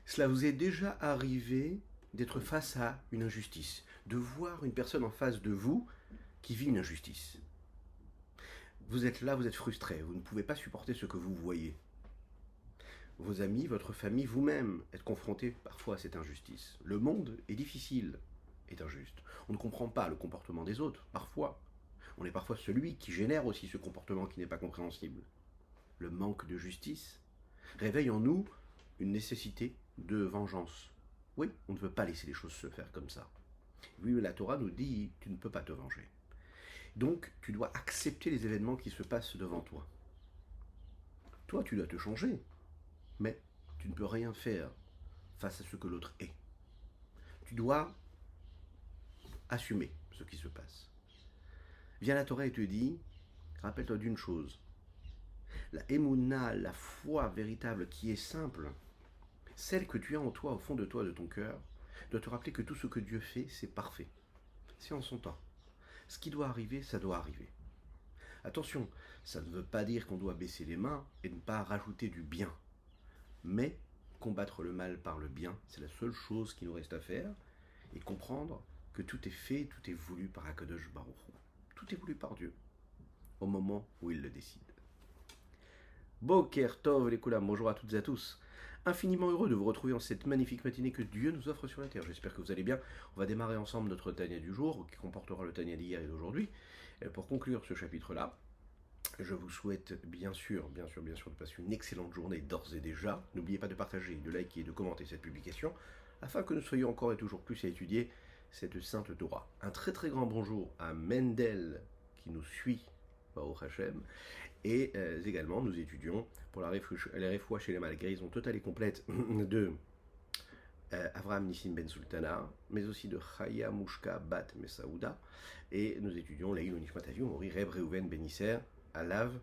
Cela vous est déjà arrivé d'être face à une injustice, de voir une personne en face de vous qui vit une injustice. Vous êtes là, vous êtes frustré, vous ne pouvez pas supporter ce que vous voyez. Vos amis, votre famille, vous-même êtes confrontés parfois à cette injustice. Le monde est difficile, est injuste. On ne comprend pas le comportement des autres, parfois. On est parfois celui qui génère aussi ce comportement qui n'est pas compréhensible. Le manque de justice réveille en nous une nécessité de vengeance. Oui, on ne veut pas laisser les choses se faire comme ça. Oui, la Torah nous dit, tu ne peux pas te venger. Donc, tu dois accepter les événements qui se passent devant toi. Toi, tu dois te changer, mais tu ne peux rien faire face à ce que l'autre est. Tu dois assumer ce qui se passe. Viens la Torah et te dit, rappelle-toi d'une chose, la émouna, la foi véritable qui est simple, celle que tu as en toi, au fond de toi, de ton cœur, doit te rappeler que tout ce que Dieu fait, c'est parfait. C'est en son temps. Ce qui doit arriver, ça doit arriver. Attention, ça ne veut pas dire qu'on doit baisser les mains et ne pas rajouter du bien. Mais combattre le mal par le bien, c'est la seule chose qui nous reste à faire, et comprendre que tout est fait, tout est voulu par Akadosh Baruch Hu. Tout est voulu par Dieu, au moment où il le décide. Boker Tov les Koulam, bonjour à toutes et à tous. Infiniment heureux de vous retrouver en cette magnifique matinée que Dieu nous offre sur la terre. J'espère que vous allez bien. On va démarrer ensemble notre Tania du jour, qui comportera le Tania d'hier et d'aujourd'hui. Pour conclure ce chapitre-là, je vous souhaite bien sûr de passer une excellente journée d'ores et déjà. N'oubliez pas de partager, de liker et de commenter cette publication, afin que nous soyons encore et toujours plus à étudier cette sainte Torah. Un très très grand bonjour à Mendel qui nous suit, Baruch Hashem. Et également, nous étudions pour la refoua chez les mal guérison totale et complète de Avraham Nissim Ben Sultana, mais aussi de Chaya Mushka Bat Mesaouda. Et nous étudions Leïl Nishmat Aviv Mori Reb Reuven Ben Isser Alav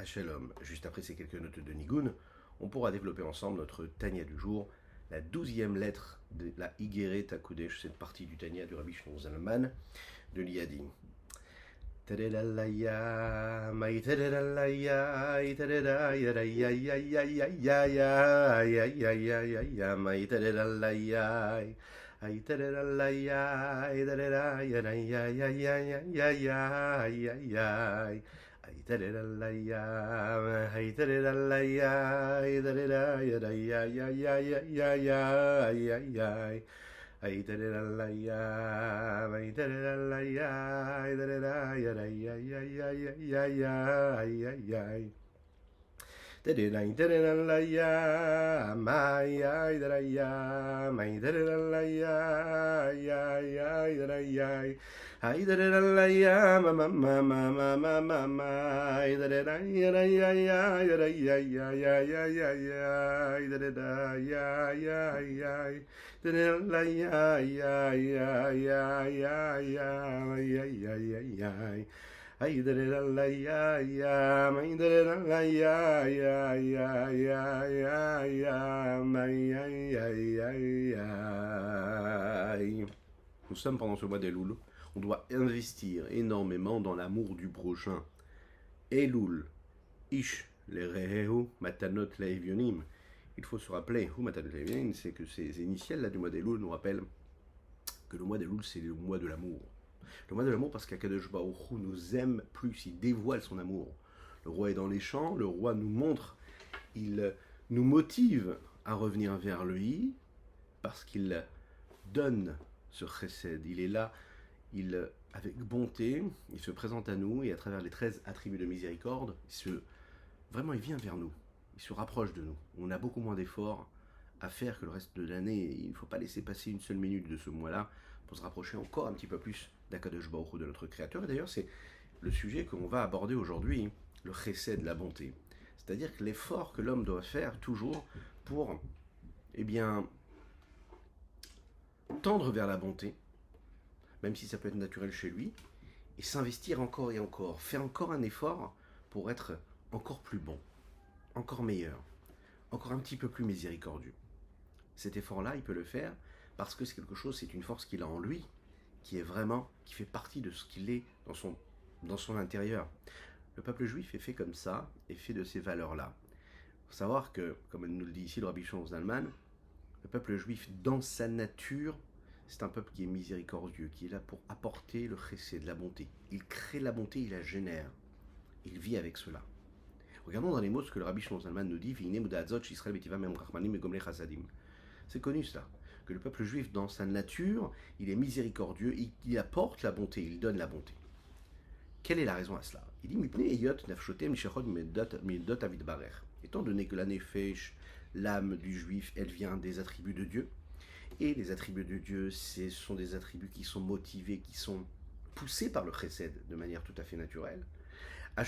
Shalom. Juste après ces quelques notes de Nigun, on pourra développer ensemble notre Tania du jour, la 12e lettre de la Igeret HaKodesh, cette partie du Tania du Rabbi Shlomo Zalman de l'Iyadi. Tadadalaya, mai tadadalaya, tadadaya, ya ya ya ya ya ya ya ya ya ya ya, mai tadadalaya, ai tadadalaya, tadadaya, ya ya ya ya ya ya ya ya, ai tadadalaya, ai tadadalaya, tadadaya, ya ya ya ya ya ya ya ya. Ay tararalaya, ay tararalaya, ay tararaya, ay ay ay ay ay ay ay ay ay. Tadalay tararalaya, may ay taraya, may tararalaya, ay ay ay taraya. Ay tararalaya, mama mama mama mama, ay tararaya, ay ay ay ay ay ay ay ay ay ay, tararaya, ay ay ay. Ay ay ay ay ay ay ay ay ay ay ay. Ay ay ay ay. Nous sommes pendant ce mois d'Elul. On doit investir énormément dans l'amour du prochain. Elul, Ish, les Rehehu, Matanot, Leivionim. Il faut se rappeler, c'est que ces initiales là du mois d'Elul nous rappellent que le mois d'Elul c'est le mois de l'amour. Le mois de l'amour parce qu'Akadosh Baruch Hu nous aime plus, il dévoile son amour. Le roi est dans les champs, le roi nous montre, il nous motive à revenir vers lui parce qu'il donne ce chesed. Il est là, avec bonté, il se présente à nous et à travers les 13 attributs de miséricorde, vraiment il vient vers nous. Il se rapproche de nous. On a beaucoup moins d'efforts à faire que le reste de l'année. Il ne faut pas laisser passer une seule minute de ce mois-là pour se rapprocher encore un petit peu plus d'Akadosh Baruch Hu, de notre Créateur. Et d'ailleurs, c'est le sujet qu'on va aborder aujourd'hui, le chesed, la bonté. C'est-à-dire que l'effort que l'homme doit faire toujours pour, tendre vers la bonté, même si ça peut être naturel chez lui, et s'investir encore et encore, faire encore un effort pour être encore plus bon, encore meilleur, encore un petit peu plus miséricordieux. Cet effort-là, il peut le faire parce que c'est quelque chose, c'est une force qu'il a en lui, qui fait partie de ce qu'il est dans son intérieur. Le peuple juif est fait comme ça, est fait de ces valeurs-là. Il faut savoir que, comme nous le dit ici le Rabbi Shlomo Zalman, Le peuple juif, dans sa nature, c'est un peuple qui est miséricordieux, qui est là pour apporter le chesed, de la bonté. Il crée la bonté, il la génère. Il vit avec cela. Regardons dans les mots ce que le Rabbi Shlomo Zalman nous dit. C'est connu cela, que le peuple juif, dans sa nature, il est miséricordieux, il apporte la bonté, il donne la bonté. Quelle est la raison à cela? Il dit étant donné que la nefesh, l'âme du juif, elle vient des attributs de Dieu, et les attributs de Dieu, ce sont des attributs qui sont motivés, qui sont poussés par le chesed de manière tout à fait naturelle. On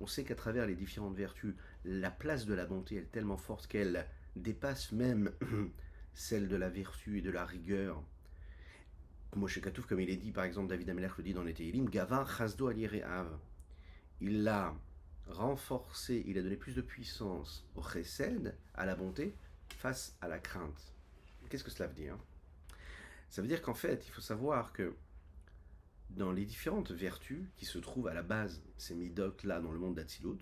sait qu'à travers les différentes vertus, la place de la bonté est tellement forte qu'elle dépasse même celle de la vertu et de la rigueur. Moshe Katouf, comme il est dit, par exemple, David Amelech le dit dans les Tehillim, Gavar Chasdo Alireav. Il l'a renforcé, il a donné plus de puissance au chesed, à la bonté, face à la crainte. Qu'est-ce que cela veut dire? Ça veut dire qu'en fait, il faut savoir que dans les différentes vertus qui se trouvent à la base, ces midot-là dans le monde d'Atsilut,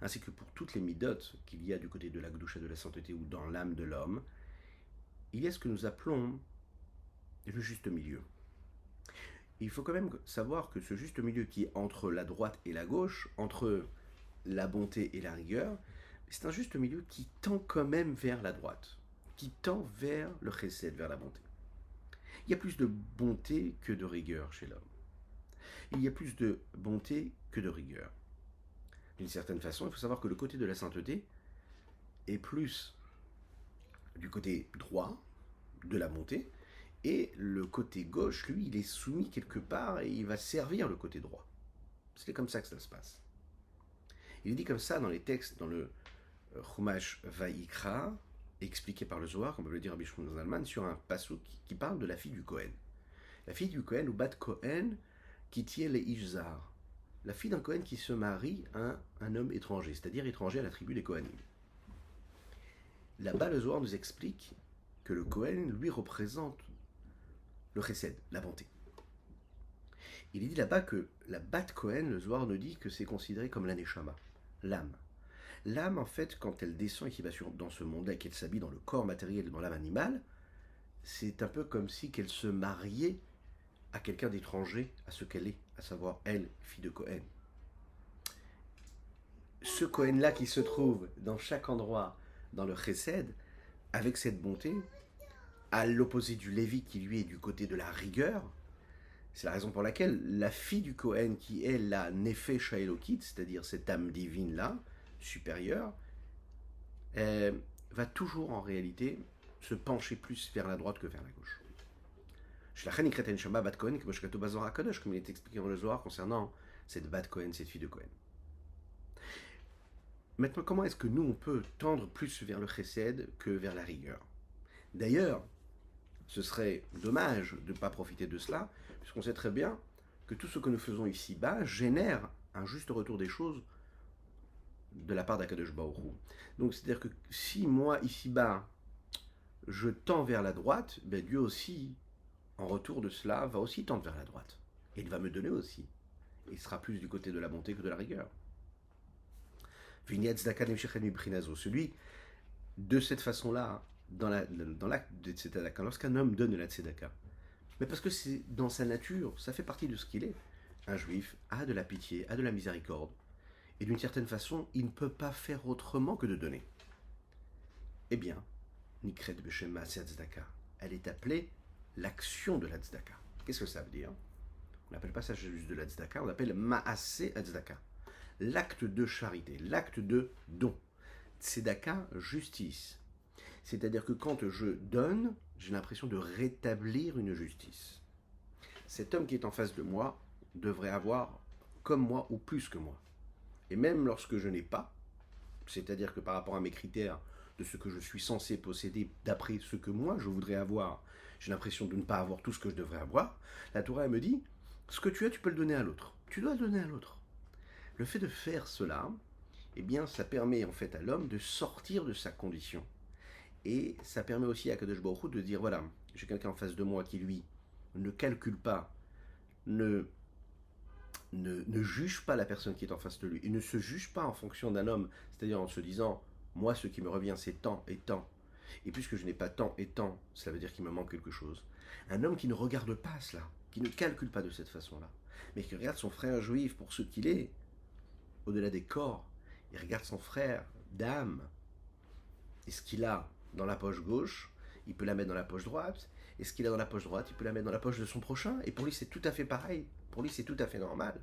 ainsi que pour toutes les midot qu'il y a du côté de la Gdusha, de la sainteté ou dans l'âme de l'homme, il y a ce que nous appelons le juste milieu. Il faut quand même savoir que ce juste milieu qui est entre la droite et la gauche, entre la bonté et la rigueur, c'est un juste milieu qui tend quand même vers la droite, qui tend vers le chesed, vers la bonté. Il y a plus de bonté que de rigueur chez l'homme. Il y a plus de bonté que de rigueur. D'une certaine façon, il faut savoir que le côté de la sainteté est plus du côté droit de la bonté, et le côté gauche, lui, il est soumis quelque part et il va servir le côté droit. C'est comme ça que ça se passe. Il est dit comme ça dans les textes, dans le Chumash Vayikra, expliqué par le Zohar, comme peut le dire Rabbi Shlomo Zalman, sur un passouk qui parle de la fille du Kohen. La fille du Kohen, ou Bat Kohen, qui tient les Ishzar. La fille d'un Kohen qui se marie à un homme étranger, c'est-à-dire étranger à la tribu des Kohanim. Là-bas, le Zohar nous explique que le Kohen, lui, représente le chesed, la bonté. Il est dit là-bas que la Bat Kohen, le Zohar nous dit que c'est considéré comme la Neshama, l'âme. L'âme, en fait, quand elle descend et qui va dans ce monde et qu'elle s'habille dans le corps matériel, dans l'âme animale, c'est un peu comme si qu'elle se mariait à quelqu'un d'étranger à ce qu'elle est, à savoir elle, fille de Kohen. Ce Kohen-là qui se trouve dans chaque endroit dans le chesed, avec cette bonté, à l'opposé du Lévi qui lui est du côté de la rigueur, c'est la raison pour laquelle la fille du Kohen qui est la Nefesh Elokit, c'est-à-dire cette âme divine-là, supérieure, va toujours en réalité se pencher plus vers la droite que vers la gauche. Comme il est expliqué dans le Zohar concernant cette Bat Kohen, cette fille de Kohen. Maintenant, comment est-ce que nous, on peut tendre plus vers le chesed que vers la rigueur? D'ailleurs, ce serait dommage de ne pas profiter de cela, puisqu'on sait très bien que tout ce que nous faisons ici-bas génère un juste retour des choses de la part d'Akadosh Baruch Hu. Donc, c'est-à-dire que si moi, ici-bas, je tends vers la droite, ben Dieu aussi, en retour de cela, va aussi tendre vers la droite. Et il va me donner aussi. Il sera plus du côté de la bonté que de la rigueur. Celui, de cette façon-là, dans l'acte de tzedaka, lorsqu'un homme donne de la tzedaka, mais parce que c'est dans sa nature, ça fait partie de ce qu'il est. Un juif a de la pitié, a de la miséricorde, et d'une certaine façon, il ne peut pas faire autrement que de donner. Eh bien, Nikret Beshem Maaseh Tzedaka, elle est appelée l'action de la tzedaka. Qu'est-ce que ça veut dire? On n'appelle pas ça juste de la tzedaka, on appelle Maaseh Tzedaka. L'acte de charité, l'acte de don. Tzedaka, justice. C'est-à-dire que quand je donne, j'ai l'impression de rétablir une justice. Cet homme qui est en face de moi devrait avoir comme moi ou plus que moi. Et même lorsque je n'ai pas, c'est-à-dire que par rapport à mes critères de ce que je suis censé posséder d'après ce que moi je voudrais avoir, j'ai l'impression de ne pas avoir tout ce que je devrais avoir, la Torah me dit, ce que tu as, tu peux le donner à l'autre. Tu dois le donner à l'autre. Le fait de faire cela, eh bien, ça permet en fait à l'homme de sortir de sa condition. Et ça permet aussi à Kadosh Baruch Hu de dire, voilà, j'ai quelqu'un en face de moi qui, lui, ne calcule pas, ne juge pas la personne qui est en face de lui, et ne se juge pas en fonction d'un homme, c'est-à-dire en se disant, Moi, ce qui me revient, c'est tant et tant. Et puisque je n'ai pas tant et tant, cela veut dire qu'il me manque quelque chose. Un homme qui ne regarde pas cela, qui ne calcule pas de cette façon-là, mais qui regarde son frère juif pour ce qu'il est, au-delà des corps, il regarde son frère d'âme. Et ce qu'il a dans la poche gauche, il peut la mettre dans la poche droite. Et ce qu'il a dans la poche droite, il peut la mettre dans la poche de son prochain. Et pour lui, c'est tout à fait pareil. Pour lui, c'est tout à fait normal.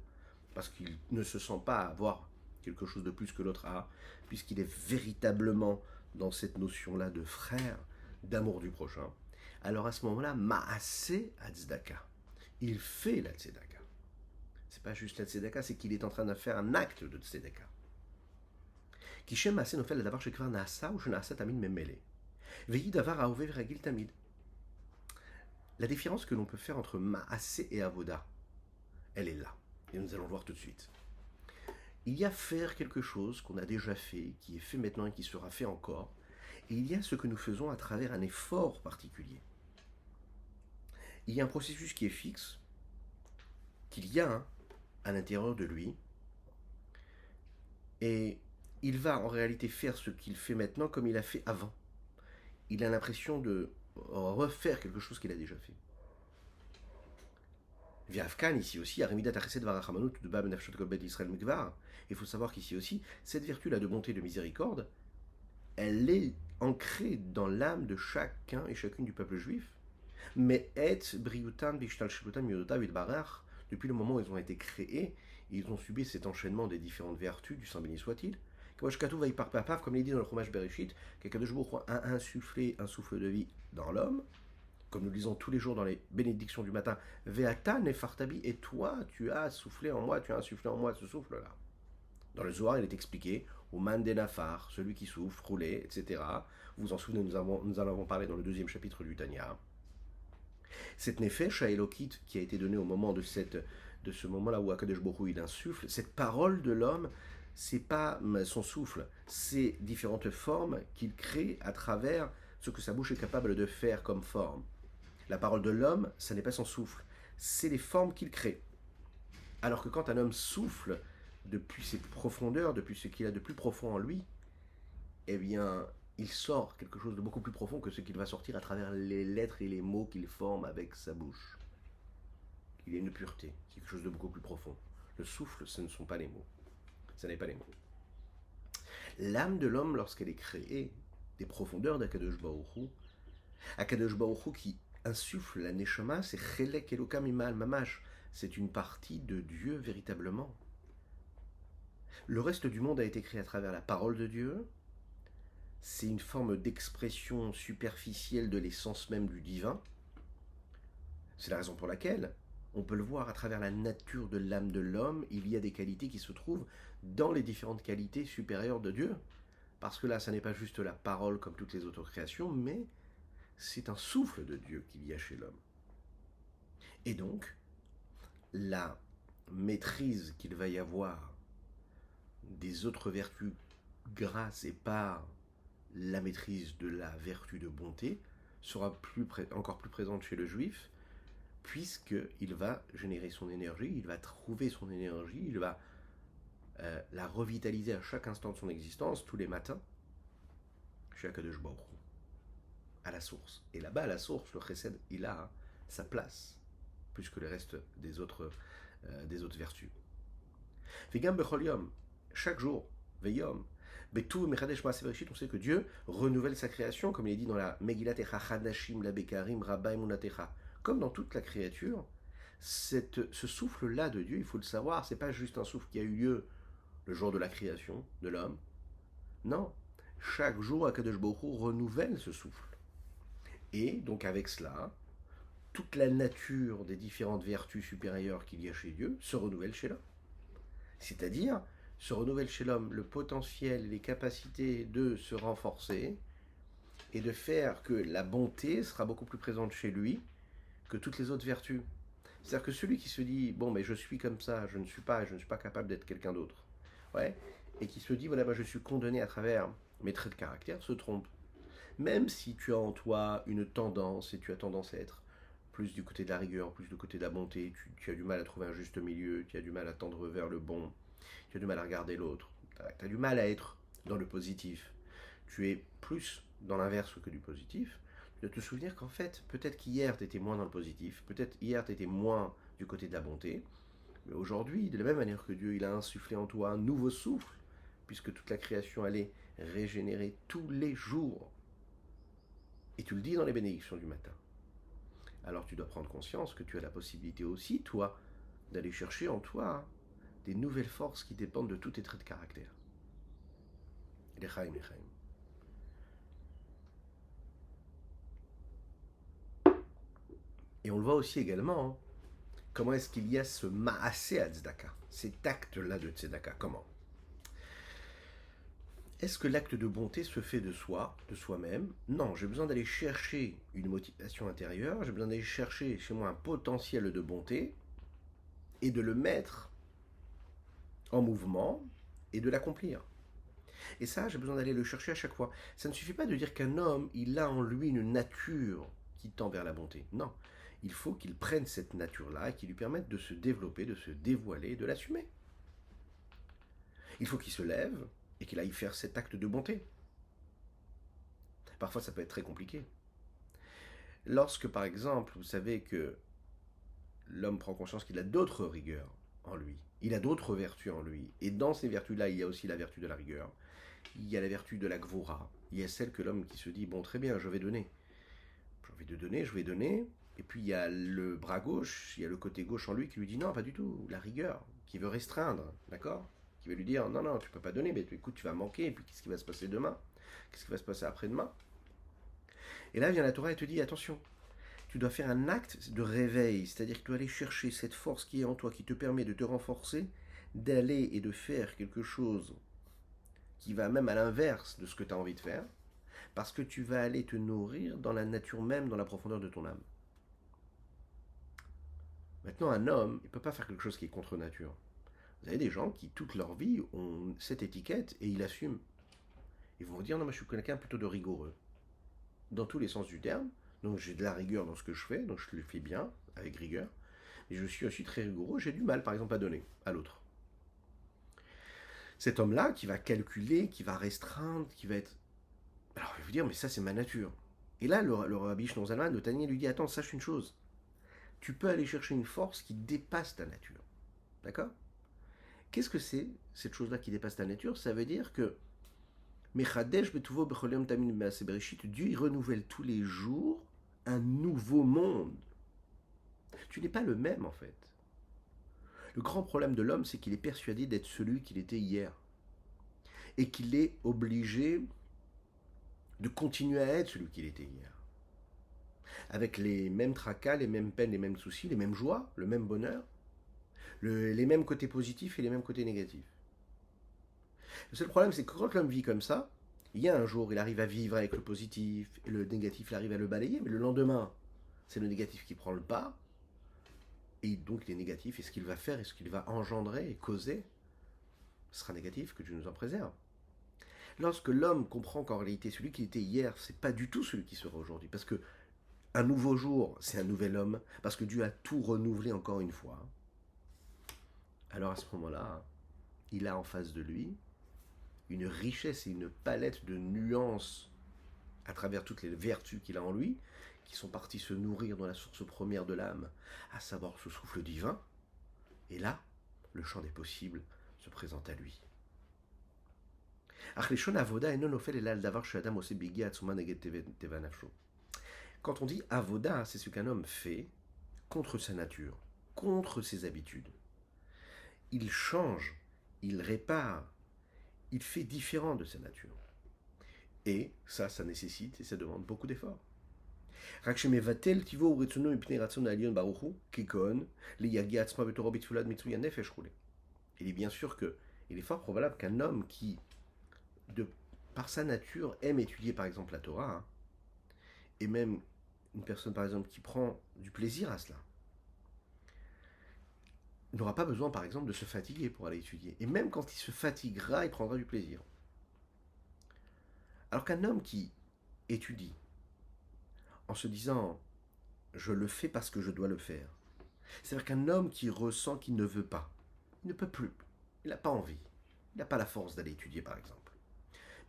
Parce qu'il ne se sent pas avoir quelque chose de plus que l'autre a, puisqu'il est véritablement dans cette notion-là de frère, d'amour du prochain. Alors à ce moment-là, Maaseh Hatzdaka. Il fait la tzedaka. C'est pas juste la tzedaka, c'est qu'il est en train de faire un acte de tzedaka. כי שם מעשה נופל לדבר שכבר נעשה ושנעשה תמיד ממילא. והיא דבר ההווה ורגיל תמיד. La différence que l'on peut faire entre Maaseh et Avoda, elle est là. Et nous allons le voir tout de suite. Il y a faire quelque chose qu'on a déjà fait, qui est fait maintenant et qui sera fait encore. Et il y a ce que nous faisons à travers un effort particulier. Il y a un processus qui est fixe, qu'il y a à l'intérieur de lui. Et il va en réalité faire ce qu'il fait maintenant comme il a fait avant. Il a l'impression de refaire quelque chose qu'il a déjà fait. Viavkan, ici aussi, Arimidat Achesed Varachamanout de Bab Nafshot Kolbet Israël Mikvar. Il faut savoir qu'ici aussi, cette vertu-là de bonté et de miséricorde, elle est ancrée dans l'âme de chacun et chacune du peuple juif. Mais et briutan bishtal shilutan miodota vidbarach, depuis le moment où ils ont été créés, ils ont subi cet enchaînement des différentes vertus, du Saint béni soit-il. Comme il est dit dans le Chumash Bereshit, qu'Akadosh Baruch Hu a insufflé un souffle de vie dans l'homme, comme nous le lisons tous les jours dans les bénédictions du matin, Ve'ata nefartabi, et toi, tu as soufflé en moi, tu as insufflé en moi ce souffle-là. Dans le Zohar, il est expliqué, au man de nafar, celui qui souffre, roulé, etc. Vous vous en souvenez, nous en avons parlé dans le 2e chapitre du Tanya. Cette nefesh Elokit qui a été donnée au moment de ce moment-là où Akadosh Baruch Hu il insuffle, cette parole de l'homme, c'est pas son souffle, c'est différentes formes qu'il crée à travers ce que sa bouche est capable de faire comme forme. La parole de l'homme, ça n'est pas son souffle, c'est les formes qu'il crée. Alors que quand un homme souffle depuis ses profondeurs, depuis ce qu'il a de plus profond en lui, eh bien, il sort quelque chose de beaucoup plus profond que ce qu'il va sortir à travers les lettres et les mots qu'il forme avec sa bouche. Il y a une pureté, quelque chose de beaucoup plus profond. Le souffle, ce ne sont pas les mots. Ce n'est pas les mots. L'âme de l'homme, lorsqu'elle est créée des profondeurs d'Akadosh Baruch Hu qui insuffle la Neshama, c'est Chelek Elokam Imal Mamash. C'est une partie de Dieu véritablement. Le reste du monde a été créé à travers la parole de Dieu. C'est une forme d'expression superficielle de l'essence même du divin. C'est la raison pour laquelle on peut le voir à travers la nature de l'âme de l'homme, il y a des qualités qui se trouvent dans les différentes qualités supérieures de Dieu. Parce que là, ça n'est pas juste la parole comme toutes les autres créations, mais c'est un souffle de Dieu qu'il y a chez l'homme. Et donc, la maîtrise qu'il va y avoir des autres vertus grâce et par la maîtrise de la vertu de bonté sera encore plus présente chez le juif, puisqu'il va générer son énergie, il va trouver son énergie, il va la revitaliser à chaque instant de son existence, tous les matins, chez Akadosh Baruch Hu, à la source. Et là-bas, à la source, le chesed, il a sa place, plus que le reste des autres vertus. Vegam bechol yom, chaque jour, veyom, betu mechadesh ma'aseh bereshit, on sait que Dieu renouvelle sa création, comme il est dit dans la Megillat Echa Chadashim la Bekarim Rabba Emunatecha. Comme dans toute la créature, ce souffle-là de Dieu, il faut le savoir, c'est pas juste un souffle qui a eu lieu le jour de la création de l'homme. Non, chaque jour, Akadosh Baruch Hu renouvelle ce souffle. Et donc avec cela, toute la nature des différentes vertus supérieures qu'il y a chez Dieu se renouvelle chez l'homme. C'est-à-dire, se renouvelle chez l'homme le potentiel, les capacités de se renforcer et de faire que la bonté sera beaucoup plus présente chez lui que toutes les autres vertus. C'est-à-dire que celui qui se dit, bon, mais je suis comme ça, je ne suis pas capable d'être quelqu'un d'autre, ouais, et qui se dit, voilà, je suis condamné à travers mes traits de caractère, se trompe. Même si tu as en toi une tendance, et tu as tendance à être plus du côté de la rigueur, plus du côté de la bonté, tu as du mal à trouver un juste milieu, tu as du mal à tendre vers le bon, tu as du mal à regarder l'autre, tu as du mal à être dans le positif. tu es plus dans l'inverse que du positif, tu dois te souvenir qu'en fait, peut-être qu'hier tu étais moins dans le positif, peut-être hier tu étais moins du côté de la bonté, mais aujourd'hui, de la même manière que Dieu il a insufflé en toi un nouveau souffle, puisque toute la création allait régénérer tous les jours, et tu le dis dans les bénédictions du matin, alors tu dois prendre conscience que tu as la possibilité aussi, toi, d'aller chercher en toi des nouvelles forces qui dépendent de tous tes traits de caractère. Lechaim, lechaim. Et on le voit aussi également, hein, comment est-ce qu'il y a ce maasé à tzedaka, cet acte-là de tzedaka, comment? Est-ce que l'acte de bonté se fait de soi, de soi-même? Non, j'ai besoin d'aller chercher une motivation intérieure, j'ai besoin d'aller chercher chez moi un potentiel de bonté et de le mettre en mouvement et de l'accomplir. Et ça, j'ai besoin d'aller le chercher à chaque fois. Ça ne suffit pas de dire qu'un homme, il a en lui une nature qui tend vers la bonté. Non, il faut qu'il prenne cette nature-là et qu'il lui permette de se développer, de se dévoiler, de l'assumer. Il faut qu'il se lève et qu'il aille faire cet acte de bonté. Parfois, ça peut être très compliqué. Lorsque, par exemple, vous savez que l'homme prend conscience qu'il a d'autres rigueurs en lui, il a d'autres vertus en lui, et dans ces vertus-là, il y a aussi la vertu de la rigueur, il y a la vertu de la gvora, il y a celle que l'homme qui se dit, bon, très bien, je vais donner. J'ai envie de donner, je vais donner, et puis il y a le bras gauche, il y a le côté gauche en lui qui lui dit, non, pas du tout, la rigueur, qui veut restreindre, d'accord? Qui veut lui dire, non, non, tu peux pas donner, mais écoute, tu vas manquer, et puis qu'est-ce qui va se passer demain? Qu'est-ce qui va se passer après-demain? Et là vient la Torah et te dit, attention, tu dois faire un acte de réveil, c'est-à-dire que tu dois aller chercher cette force qui est en toi, qui te permet de te renforcer, d'aller et de faire quelque chose qui va même à l'inverse de ce que tu as envie de faire, parce que tu vas aller te nourrir dans la nature même, dans la profondeur de ton âme. Maintenant, un homme, il ne peut pas faire quelque chose qui est contre nature. Vous avez des gens qui, toute leur vie, ont cette étiquette et ils l'assument. Ils vont vous dire, non, moi je suis quelqu'un plutôt de rigoureux. Dans tous les sens du terme. Donc j'ai de la rigueur dans ce que je fais, donc je le fais bien, avec rigueur. Mais je suis aussi très rigoureux, j'ai du mal, par exemple, à donner à l'autre. Cet homme-là, qui va calculer, qui va restreindre, qui va être... Alors, il va vous dire, mais ça, c'est ma nature. Et là, le rabbi Shlomo Zalman de Tanya lui dit, attends, sache une chose. Tu peux aller chercher une force qui dépasse ta nature. D'accord? Qu'est-ce que c'est, cette chose-là qui dépasse ta nature? Ça veut dire que Dieu, il renouvelle tous les jours un nouveau monde. Tu n'es pas le même, en fait. Le grand problème de l'homme, c'est qu'il est persuadé d'être celui qu'il était hier. Et qu'il est obligé de continuer à être celui qu'il était hier. Avec les mêmes tracas, les mêmes peines, les mêmes soucis, les mêmes joies, le même bonheur, les mêmes côtés positifs et les mêmes côtés négatifs. Le seul problème, c'est que quand l'homme vit comme ça, il y a un jour, il arrive à vivre avec le positif, et le négatif, il arrive à le balayer, mais le lendemain, c'est le négatif qui prend le pas, et donc il est négatif, et ce qu'il va faire, et ce qu'il va engendrer et causer, sera négatif, que Dieu nous en préserve. Lorsque l'homme comprend qu'en réalité, celui qui était hier, c'est pas du tout celui qui sera aujourd'hui, parce que un nouveau jour, c'est un nouvel homme, parce que Dieu a tout renouvelé encore une fois, alors à ce moment-là, il a en face de lui une richesse et une palette de nuances à travers toutes les vertus qu'il a en lui, qui sont partis se nourrir dans la source première de l'âme, à savoir ce souffle divin. Et là, le champ des possibles se présente à lui. Quand on dit avoda, c'est ce qu'un homme fait contre sa nature, contre ses habitudes. Il change, il répare, il fait différent de sa nature. Et ça nécessite et ça demande beaucoup d'efforts. Il est bien sûr que il est fort probable qu'un homme qui, par sa nature, aime étudier par exemple la Torah, hein, et même une personne par exemple qui prend du plaisir à cela, n'aura pas besoin par exemple de se fatiguer pour aller étudier. Et même quand il se fatiguera, il prendra du plaisir. Alors qu'un homme qui étudie en se disant je le fais parce que je dois le faire, c'est-à-dire qu'un homme qui ressent qu'il ne veut pas, il ne peut plus, il n'a pas envie, il n'a pas la force d'aller étudier par exemple,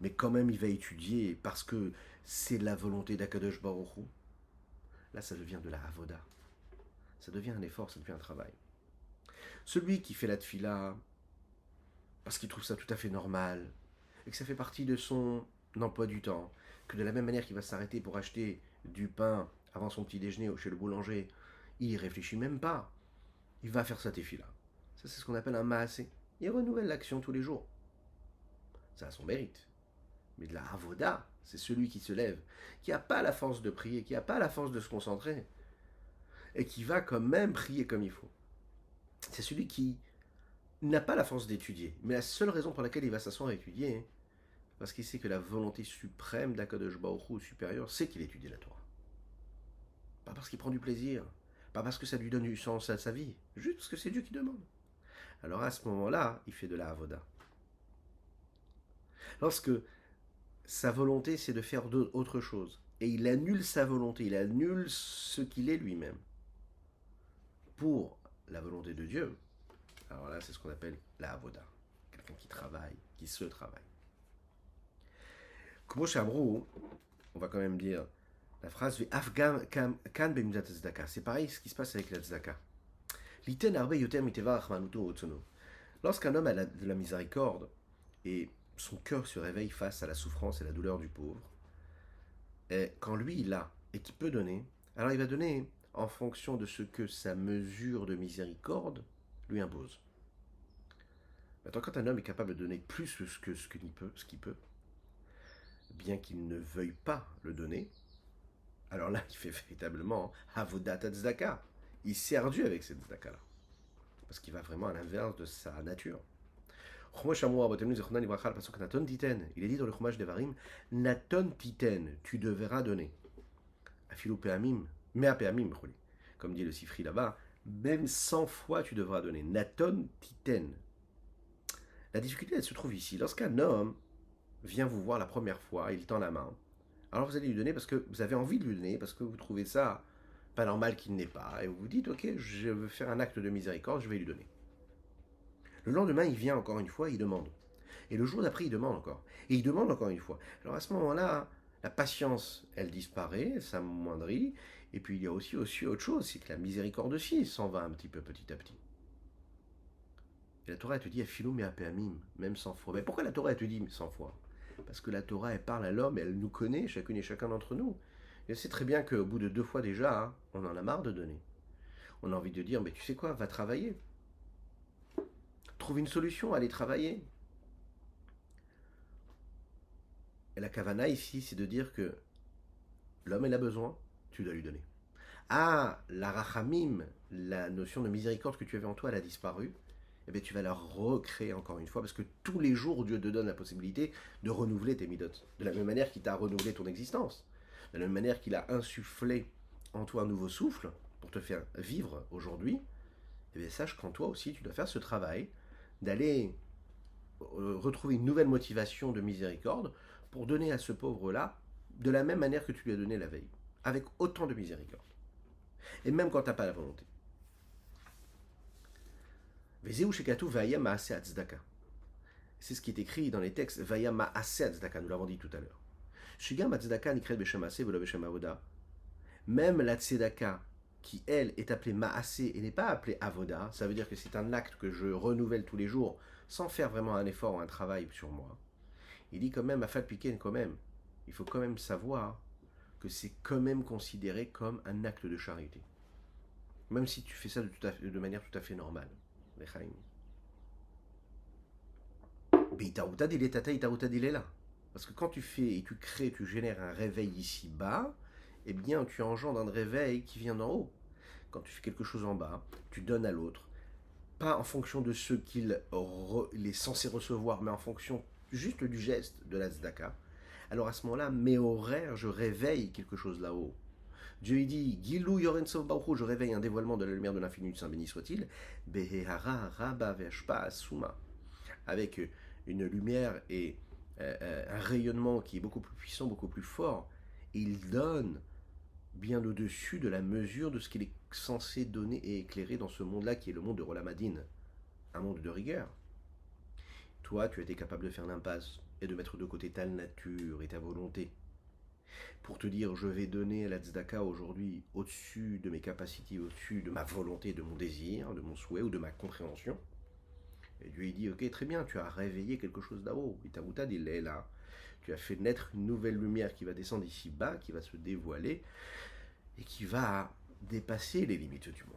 mais quand même il va étudier parce que c'est la volonté d'Akadosh Baruch Hu. Là, ça devient de la avoda. Ça devient un effort, ça devient un travail. Celui qui fait la tfila parce qu'il trouve ça tout à fait normal et que ça fait partie de son emploi du temps, que de la même manière qu'il va s'arrêter pour acheter du pain avant son petit déjeuner ou chez le boulanger, il y réfléchit même pas. Il va faire sa tefila. Ça, c'est ce qu'on appelle un maasé. Il renouvelle l'action tous les jours. Ça a son mérite. Mais de la avoda, c'est celui qui se lève, qui n'a pas la force de prier, qui n'a pas la force de se concentrer, et qui va quand même prier comme il faut. C'est celui qui n'a pas la force d'étudier, mais la seule raison pour laquelle il va s'asseoir et étudier, parce qu'il sait que la volonté suprême d'Akadosh Baruch Hu supérieure, c'est qu'il étudie la Torah. Pas parce qu'il prend du plaisir, pas parce que ça lui donne du sens à sa vie, juste parce que c'est Dieu qui demande. Alors à ce moment-là, il fait de la avoda. Lorsque sa volonté, c'est de faire autre chose, et il annule sa volonté, il annule ce qu'il est lui-même, pour la volonté de Dieu, alors là, c'est ce qu'on appelle la avoda. Quelqu'un qui travaille, qui se travaille. Kumo Shamrou, on va quand même dire la phrase Afgan kan bemidat tzedaka. C'est pareil ce qui se passe avec la tzedaka. Liten arbe yoter miteva rachmanuto otsono. Lorsqu'un homme a de la miséricorde et son cœur se réveille face à la souffrance et la douleur du pauvre, et quand lui il a et qu'il peut donner, alors il va donner en fonction de ce que sa mesure de miséricorde lui impose. Maintenant, quand un homme est capable de donner plus ce qu'il peut, bien qu'il ne veuille pas le donner, alors là, il fait véritablement avodat tzedaka. Il sert Dieu avec cette tzedaka-là. Parce qu'il va vraiment à l'inverse de sa nature. Il est dit dans le Chumash Devarim, Naton titen, tu devras donner. Afilu pe'amim, mea pe'amim, comme dit le Sifri là-bas, même 100 fois tu devras donner. Naton titen. La difficulté, elle se trouve ici. Lorsqu'un homme vient vous voir la première fois, il tend la main, alors vous allez lui donner parce que vous avez envie de lui donner, parce que vous trouvez ça pas normal qu'il n'ait pas, et vous vous dites, ok, je veux faire un acte de miséricorde, je vais lui donner. Le lendemain, il vient encore une fois, il demande. Et le jour d'après, il demande encore. Et il demande encore une fois. Alors à ce moment-là, la patience, elle disparaît, elle s'amoindrit, et puis il y a aussi autre chose, c'est que la miséricorde aussi s'en va un petit peu petit à petit. Et la Torah, elle te dit, Afilou me'apéamim, même 100 fois. Mais pourquoi la Torah, elle te dit 100 fois? Parce que la Torah, elle parle à l'homme, elle nous connaît, chacune et chacun d'entre nous. Et elle sait très bien qu'au bout de 2 fois déjà, hein, on en a marre de donner. On a envie de dire, mais tu sais quoi, va travailler. Trouve une solution, allez travailler. Et la kavana ici, c'est de dire que l'homme, il a besoin, tu dois lui donner. Ah, la rachamim, la notion de miséricorde que tu avais en toi, elle a disparu. Eh bien, tu vas la recréer encore une fois, parce que tous les jours, Dieu te donne la possibilité de renouveler tes midot. De la même manière qu'il t'a renouvelé ton existence. De la même manière qu'il a insufflé en toi un nouveau souffle pour te faire vivre aujourd'hui. Eh bien, sache qu'en toi aussi, tu dois faire ce travail d'aller retrouver une nouvelle motivation de miséricorde pour donner à ce pauvre-là de la même manière que tu lui as donné la veille, avec autant de miséricorde. Et même quand tu n'as pas la volonté. C'est ce qui est écrit dans les textes. Nous l'avons dit tout à l'heure. Même la tzedaka, qui elle est appelée maasé et n'est pas appelée avoda, ça veut dire que c'est un acte que je renouvelle tous les jours sans faire vraiment un effort ou un travail sur moi. Il dit quand même, à Fat Piken, quand même, il faut quand même savoir que c'est quand même considéré comme un acte de charité. Même si tu fais ça de manière tout à fait normale. Parce que quand tu fais et tu crées, tu génères un réveil ici-bas, eh bien tu engendres un réveil qui vient d'en haut. Quand tu fais quelque chose en bas, tu donnes à l'autre, pas en fonction de ce qu'il est censé recevoir, mais en fonction juste du geste de la tzedaka. Alors à ce moment-là, mes horaires, je réveille quelque chose là-haut. Dieu il dit, Gilou Yorensov Baruch, je réveille un dévoilement de la lumière de l'infini, Saint béni soit-il, Behehara Rabba Veshpa Asuma, avec une lumière et un rayonnement qui est beaucoup plus puissant, beaucoup plus fort. Il donne bien au-dessus de la mesure de ce qu'il est censé donner et éclairer dans ce monde-là qui est le monde de Rolamadine, un monde de rigueur. Toi, tu as été capable de faire l'impasse et de mettre de côté ta nature et ta volonté pour te dire je vais donner la tzedaka aujourd'hui au-dessus de mes capacités, au-dessus de ma volonté, de mon désir, de mon souhait ou de ma compréhension. Et Dieu il dit ok très bien, tu as réveillé quelque chose d'en-haut, Itaboutad il est là. Tu as fait naître une nouvelle lumière qui va descendre ici bas, qui va se dévoiler et qui va dépasser les limites du monde.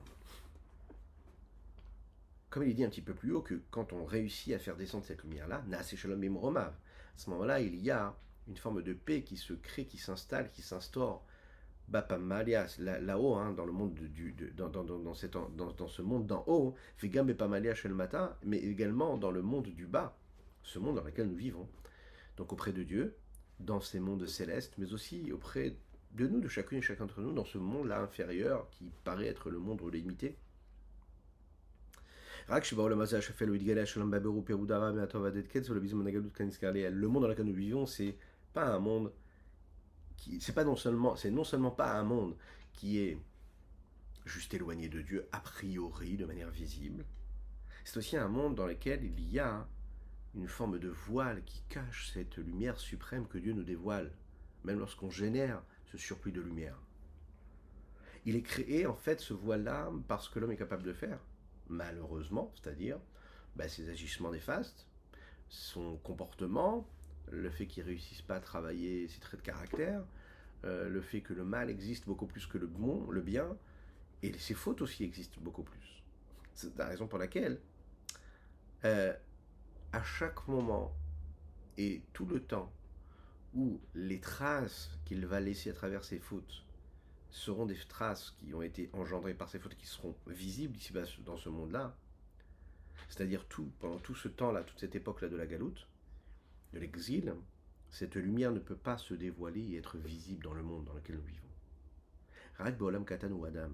Comme il est dit un petit peu plus haut, que quand on réussit à faire descendre cette lumière-là, Naaseh Shalom Bim Romav, à ce moment-là, il y a une forme de paix qui se crée, qui s'installe, qui s'instaure, Bapamalia, là-haut, hein, dans le monde dans ce monde d'en haut, Vegam Bepamalia Shel Mata, mais également dans le monde du bas, ce monde dans lequel nous vivons. Donc auprès de Dieu, dans ces mondes célestes, mais aussi auprès de nous, de chacune et chacun d'entre nous, dans ce monde-là inférieur qui paraît être le monde limité. Le monde dans lequel nous vivons, c'est pas un monde qui, c'est non seulement pas un monde qui est juste éloigné de Dieu a priori, de manière visible, c'est aussi un monde dans lequel il y a une forme de voile qui cache cette lumière suprême que Dieu nous dévoile, même lorsqu'on génère ce surplus de lumière. Il est créé en fait ce voile-là parce que l'homme est capable de faire, malheureusement, c'est-à-dire ses agissements néfastes, son comportement, le fait qu'il ne réussisse pas à travailler ses traits de caractère, le fait que le mal existe beaucoup plus que le bon, le bien, et ses fautes aussi existent beaucoup plus. C'est la raison pour laquelle, à chaque moment et tout le temps où les traces qu'il va laisser à travers ses fautes seront des traces qui ont été engendrées par ses fautes qui seront visibles ici dans ce monde-là, c'est-à-dire pendant tout ce temps-là, toute cette époque-là de la galoute, de l'exil, cette lumière ne peut pas se dévoiler et être visible dans le monde dans lequel nous vivons. Rak Bolam Katan ou Adam,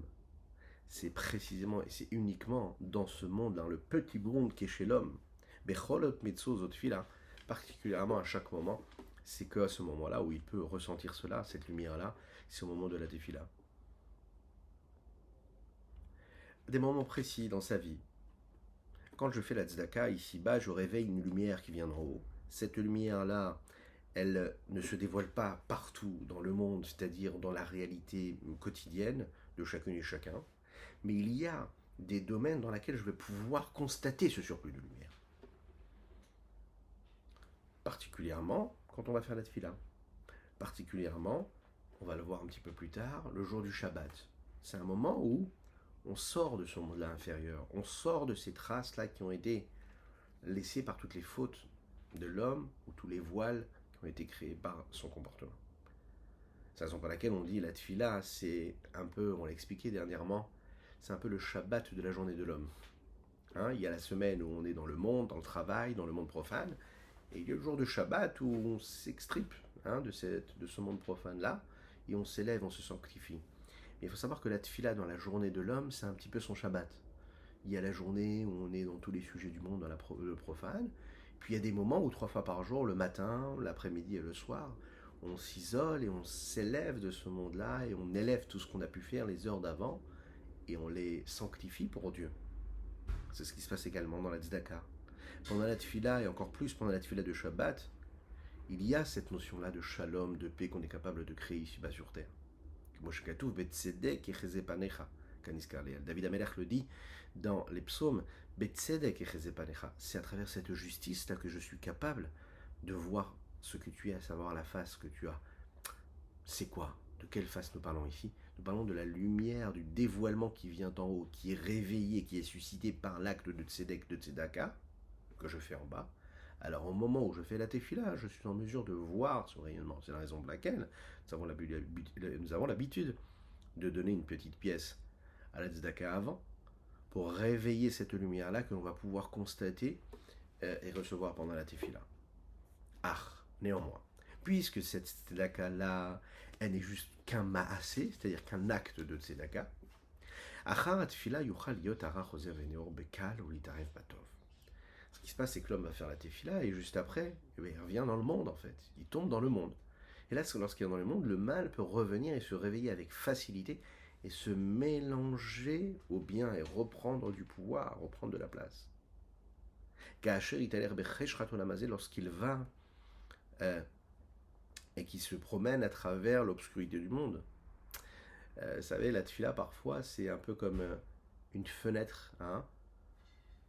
c'est précisément et c'est uniquement dans ce monde, dans le petit monde qui est chez l'homme, Becholot Metso Zotfila, particulièrement à chaque moment, c'est qu'à ce moment-là où il peut ressentir cela, cette lumière-là, c'est au moment de la tefila. Des moments précis dans sa vie. Quand je fais la tzedaka, ici-bas, je réveille une lumière qui vient d'en haut. Cette lumière-là, elle ne se dévoile pas partout dans le monde, c'est-à-dire dans la réalité quotidienne de chacune et chacun, mais il y a des domaines dans lesquels je vais pouvoir constater ce surplus de lumière. Particulièrement quand on va faire la tefila. Particulièrement, on va le voir un petit peu plus tard, le jour du Shabbat. C'est un moment où on sort de ce monde-là inférieur, on sort de ces traces-là qui ont été laissées par toutes les fautes de l'homme ou tous les voiles qui ont été créés par son comportement. C'est la raison pour laquelle on dit la tefila, c'est un peu, on l'a expliqué dernièrement, c'est un peu le Shabbat de la journée de l'homme. Il y a la semaine où on est dans le monde, dans le travail, dans le monde profane, et il y a le jour de Shabbat où on s'extripe de ce monde profane-là, et on s'élève, on se sanctifie. Mais il faut savoir que la tefila dans la journée de l'homme, c'est un petit peu son Shabbat. Il y a la journée où on est dans tous les sujets du monde, dans le profane, puis il y a des moments où 3 fois par jour, le matin, l'après-midi et le soir, on s'isole et on s'élève de ce monde-là, et on élève tout ce qu'on a pu faire les heures d'avant, et on les sanctifie pour Dieu. C'est ce qui se passe également dans la tzedaka. Pendant la tefila, et encore plus pendant la tefila de Shabbat, il y a cette notion-là de shalom, de paix qu'on est capable de créer ici-bas sur terre. David Amelech le dit dans les psaumes, c'est à travers cette justice-là que je suis capable de voir ce que tu es, à savoir la face que tu as. C'est quoi? De quelle face nous parlons ici? Nous parlons de la lumière, du dévoilement qui vient d'en haut, qui est réveillé, qui est suscité par l'acte de tzedek, de tzedaka, que je fais en bas. Alors au moment où je fais la tefila, je suis en mesure de voir ce rayonnement. C'est la raison pour laquelle nous avons l'habitude de donner une petite pièce à la tzedaka avant, pour réveiller cette lumière-là que l'on va pouvoir constater et recevoir pendant la tefila. Néanmoins, puisque cette tzedaka-là, elle n'est juste qu'un ma'asé, c'est-à-dire qu'un acte de tzedaka, ce qui se passe, c'est que l'homme va faire la tefila et juste après, il revient dans le monde en fait. Il tombe dans le monde. Et là, lorsqu'il est dans le monde, le mal peut revenir et se réveiller avec facilité et se mélanger au bien et reprendre du pouvoir, reprendre de la place. Lorsqu'il va euh, et qui se promène à travers l'obscurité du monde. Vous savez, la tefila, parfois, c'est un peu comme une fenêtre, hein,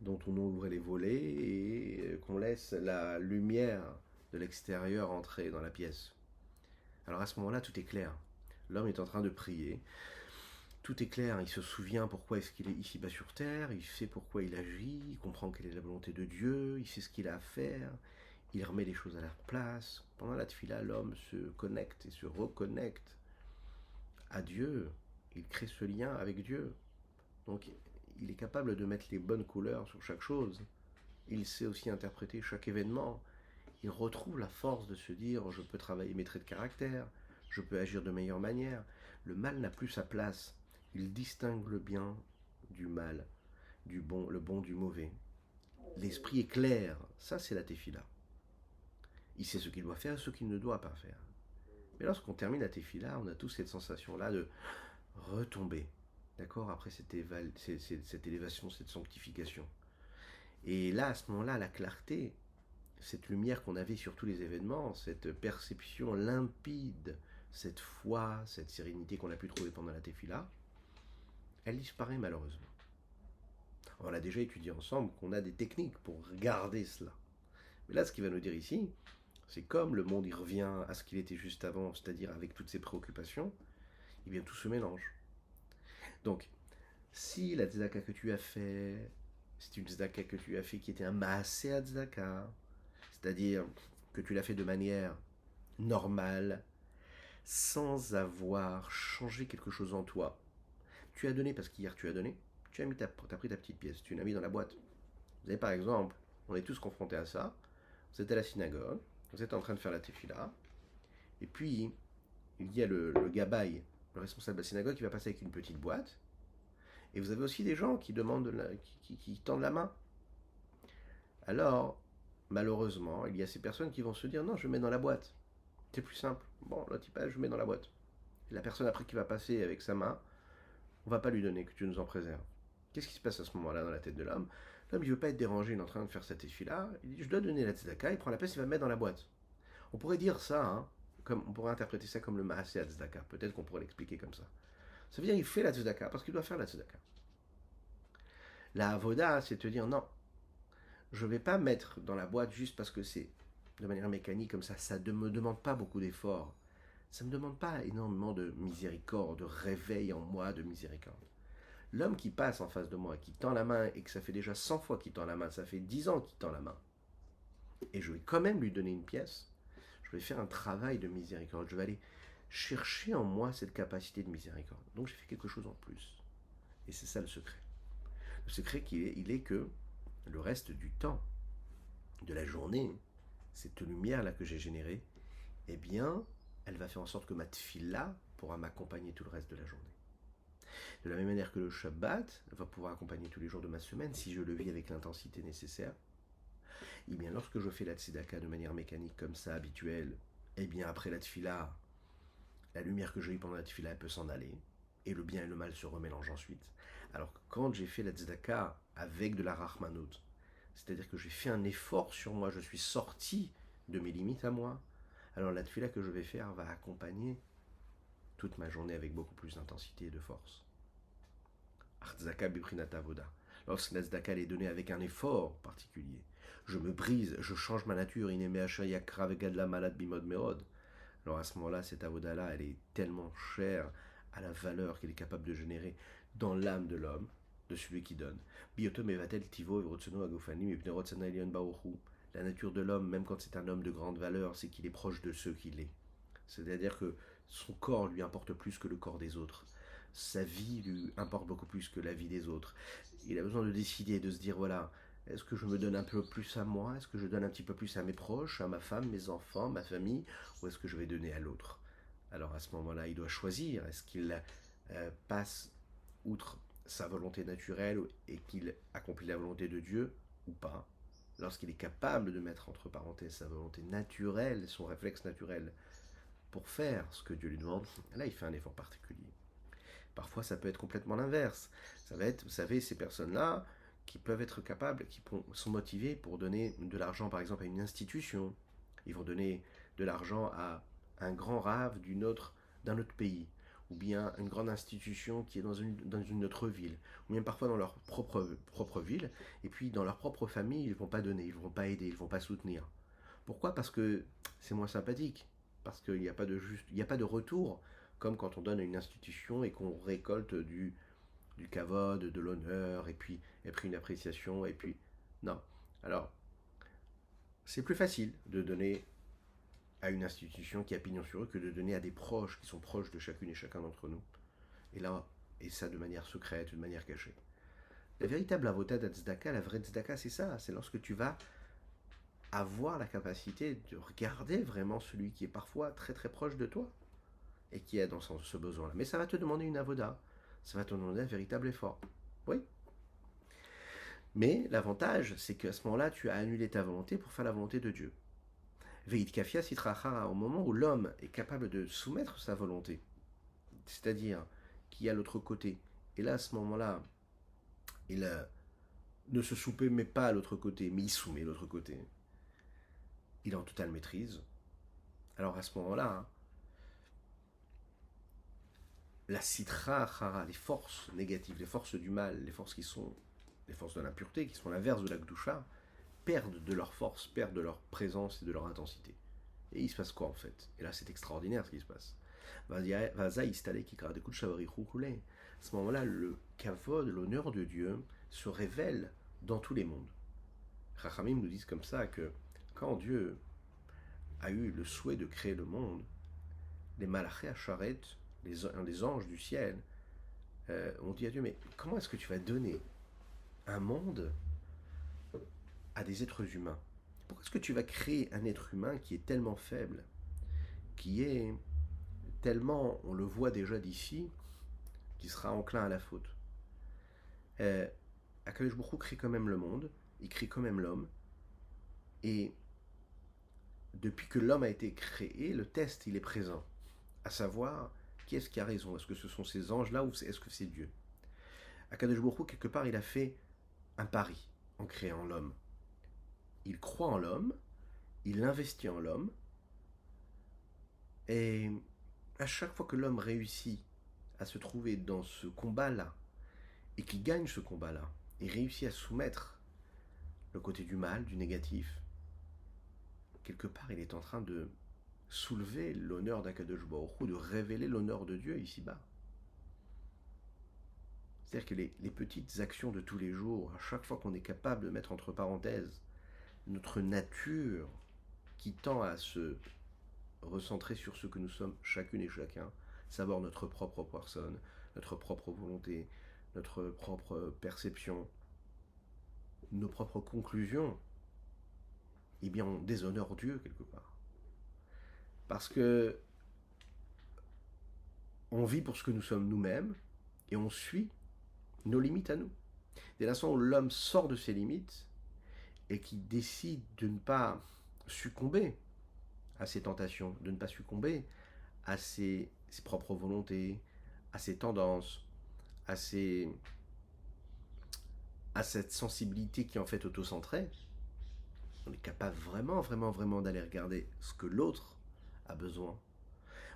dont on ouvre les volets et qu'on laisse la lumière de l'extérieur entrer dans la pièce. Alors à ce moment-là, tout est clair. L'homme est en train de prier. Tout est clair, il se souvient pourquoi est-ce qu'il est ici-bas sur terre, il sait pourquoi il agit, il comprend quelle est la volonté de Dieu, il sait ce qu'il a à faire, il remet les choses à leur place. Pendant la tefila, l'homme se connecte et se reconnecte à Dieu. Il crée ce lien avec Dieu. Donc il est capable de mettre les bonnes couleurs sur chaque chose. Il sait aussi interpréter chaque événement. Il retrouve la force de se dire je peux travailler mes traits de caractère, je peux agir de meilleure manière. Le mal n'a plus sa place. Il distingue le bien du mal, du bon, le bon du mauvais. L'esprit est clair. Ça, c'est la tefila. Il sait ce qu'il doit faire et ce qu'il ne doit pas faire. Mais lorsqu'on termine la tefila, on a tous cette sensation-là de retomber. D'accord, après cette élévation, cette sanctification. Et là, à ce moment-là, la clarté, cette lumière qu'on avait sur tous les événements, cette perception limpide, cette foi, cette sérénité qu'on a pu trouver pendant la tefila, elle disparaît malheureusement. On a déjà étudié ensemble qu'on a des techniques pour garder cela. Mais là, ce qu'il va nous dire ici, c'est comme le monde y revient à ce qu'il était juste avant, c'est-à-dire avec toutes ses préoccupations, eh bien tout se mélange. Donc, si la tzedaka que tu as fait, c'est une tzedaka que tu as fait qui était un maaseh tzedaka, c'est-à-dire que tu l'as fait de manière normale, sans avoir changé quelque chose en toi. Tu as donné parce qu'hier tu as donné, tu as pris ta petite pièce, tu l'as mis dans la boîte. Vous avez par exemple, on est tous confrontés à ça, vous êtes à la synagogue, vous êtes en train de faire la tefila, et puis il y a le gabaï, le responsable de la synagogue, qui va passer avec une petite boîte, et vous avez aussi des gens qui demandent, qui tendent la main. Alors, malheureusement, il y a ces personnes qui vont se dire non, je mets dans la boîte. C'est plus simple. Bon, l'autre il passe, je mets dans la boîte. Et la personne après qui va passer avec sa main, on va pas lui donner, que Dieu nous en préserve. Qu'est-ce qui se passe à ce moment-là dans la tête de l'homme? L'homme, il veut pas être dérangé, il est en train de faire cette tefila. Il dit, je dois donner la tzedaka, il prend la pièce, il va mettre dans la boîte. On pourrait dire ça, hein, comme, on pourrait interpréter ça comme le maaseh à tzedaka. Peut-être qu'on pourrait l'expliquer comme ça. Ça veut dire qu'il fait la tzedaka parce qu'il doit faire la tzedaka. La avoda, c'est te dire non, je ne vais pas mettre dans la boîte juste parce que c'est de manière mécanique comme ça ne me demande pas beaucoup d'efforts. Ça ne me demande pas énormément de miséricorde, de réveil en moi de miséricorde. L'homme qui passe en face de moi, qui tend la main, et que ça fait déjà 100 fois qu'il tend la main, ça fait 10 ans qu'il tend la main, et je vais quand même lui donner une pièce, je vais faire un travail de miséricorde, je vais aller chercher en moi cette capacité de miséricorde. Donc j'ai fait quelque chose en plus. Et c'est ça le secret. Le secret, il est que le reste du temps, de la journée, cette lumière-là que j'ai générée, eh bien, elle va faire en sorte que ma tefila pourra m'accompagner tout le reste de la journée. De la même manière que le Shabbat va pouvoir accompagner tous les jours de ma semaine si je le vis avec l'intensité nécessaire, eh bien, lorsque je fais la tzedaka de manière mécanique comme ça, habituelle, eh bien, après la tefila, la lumière que je vis pendant la tefila, elle peut s'en aller, et le bien et le mal se remélangent ensuite. Alors que quand j'ai fait la tzedaka avec de la rachmanout, c'est-à-dire que j'ai fait un effort sur moi, je suis sorti de mes limites à moi, alors la tefila que je vais faire va accompagner toute ma journée avec beaucoup plus d'intensité et de force. Tzedaka bibrinat avoda. Lorsque la tzedaka est donnée avec un effort particulier, je me brise, je change ma nature, alors à ce moment-là, cette avoda-là, elle est tellement chère à la valeur qu'elle est capable de générer dans l'âme de l'homme, de celui qui donne. La nature de l'homme, même quand c'est un homme de grande valeur, c'est qu'il est proche de ceux qu'il est. C'est-à-dire que son corps lui importe plus que le corps des autres. Sa vie lui importe beaucoup plus que la vie des autres. Il a besoin de décider, de se dire, voilà, est-ce que je me donne un peu plus à moi? Est-ce que je donne un petit peu plus à mes proches, à ma femme, mes enfants, ma famille? Ou est-ce que je vais donner à l'autre? Alors à ce moment-là, il doit choisir. Est-ce qu'il passe outre sa volonté naturelle et qu'il accomplit la volonté de Dieu ou pas? Lorsqu'il est capable de mettre entre parenthèses sa volonté naturelle, son réflexe naturel pour faire ce que Dieu lui demande, là il fait un effort particulier. Parfois ça peut être complètement l'inverse. Ça va être, vous savez, ces personnes-là qui peuvent être capables, qui sont motivées pour donner de l'argent par exemple à une institution. Ils vont donner de l'argent à un grand rave d'un autre pays, ou bien une grande institution qui est dans une autre ville, ou bien parfois dans leur propre ville, et puis dans leur propre famille, ils ne vont pas donner, ils ne vont pas aider, ils ne vont pas soutenir. Pourquoi? Parce que c'est moins sympathique, parce qu'il n'y a pas de il n'y a pas de retour, comme quand on donne à une institution et qu'on récolte du kavod, de l'honneur, et puis une appréciation, et puis... Non. Alors, c'est plus facile de donner à une institution qui a pignon sur eux que de donner à des proches qui sont proches de chacune et chacun d'entre nous. Et là, et ça de manière secrète, de manière cachée. La véritable avota d'Atzdaka, la vraie Tzedaka, c'est ça. C'est lorsque tu vas avoir la capacité de regarder vraiment celui qui est parfois très très proche de toi et qui est dans ce besoin-là. Mais ça va te demander une avoda. Ça va te demander un véritable effort. Oui. Mais l'avantage, c'est qu'à ce moment-là, tu as annulé ta volonté pour faire la volonté de Dieu. Veit kafia sitrachara, au moment où l'homme est capable de soumettre sa volonté, c'est-à-dire qui est à l'autre côté. Et là, à ce moment-là, il ne se soumet pas à l'autre côté, mais il soumet l'autre côté. Il est en totale maîtrise. Alors à ce moment-là, la sitra achara, les forces négatives, les forces du mal, les forces de l'impureté, qui sont l'inverse de la gdusha, perdent de leur force, perdent de leur présence et de leur intensité. Et il se passe quoi en fait? Et là c'est extraordinaire ce qui se passe. À ce moment-là, le kavod, l'honneur de Dieu, se révèle dans tous les mondes. Chachamim nous disent comme ça que quand Dieu a eu le souhait de créer le monde, les malachés à Charet, les anges du ciel, ont dit à Dieu, mais comment est-ce que tu vas donner un monde à des êtres humains? Pourquoi est-ce que tu vas créer un être humain qui est tellement faible, qui est tellement, on le voit déjà d'ici, qui sera enclin à la faute? Akadosh Baruch Hu crée quand même le monde, il crée quand même l'homme, et depuis que l'homme a été créé, le test il est présent, à savoir qui est-ce qui a raison? Est-ce que ce sont ces anges-là ou est-ce que c'est Dieu? Akadosh Baruch Hu, quelque part, il a fait un pari en créant l'homme. Il croit en l'homme, il investit en l'homme, et à chaque fois que l'homme réussit à se trouver dans ce combat-là, et qu'il gagne ce combat-là, et réussit à soumettre le côté du mal, du négatif, quelque part, il est en train de soulever l'honneur d'Akadosh Baruch Hu, de révéler l'honneur de Dieu ici-bas. C'est-à-dire que les petites actions de tous les jours, à chaque fois qu'on est capable de mettre entre parenthèses notre nature qui tend à se recentrer sur ce que nous sommes chacune et chacun, savoir notre propre personne, notre propre volonté, notre propre perception, nos propres conclusions, eh bien on déshonore Dieu quelque part. Parce que on vit pour ce que nous sommes nous-mêmes et on suit nos limites à nous. Dès l'instant où l'homme sort de ses limites et qui décide de ne pas succomber à ses tentations, de ne pas succomber à ses propres volontés, à ses tendances, à cette sensibilité qui est en fait auto-centrée, on est capable vraiment d'aller regarder ce que l'autre a besoin.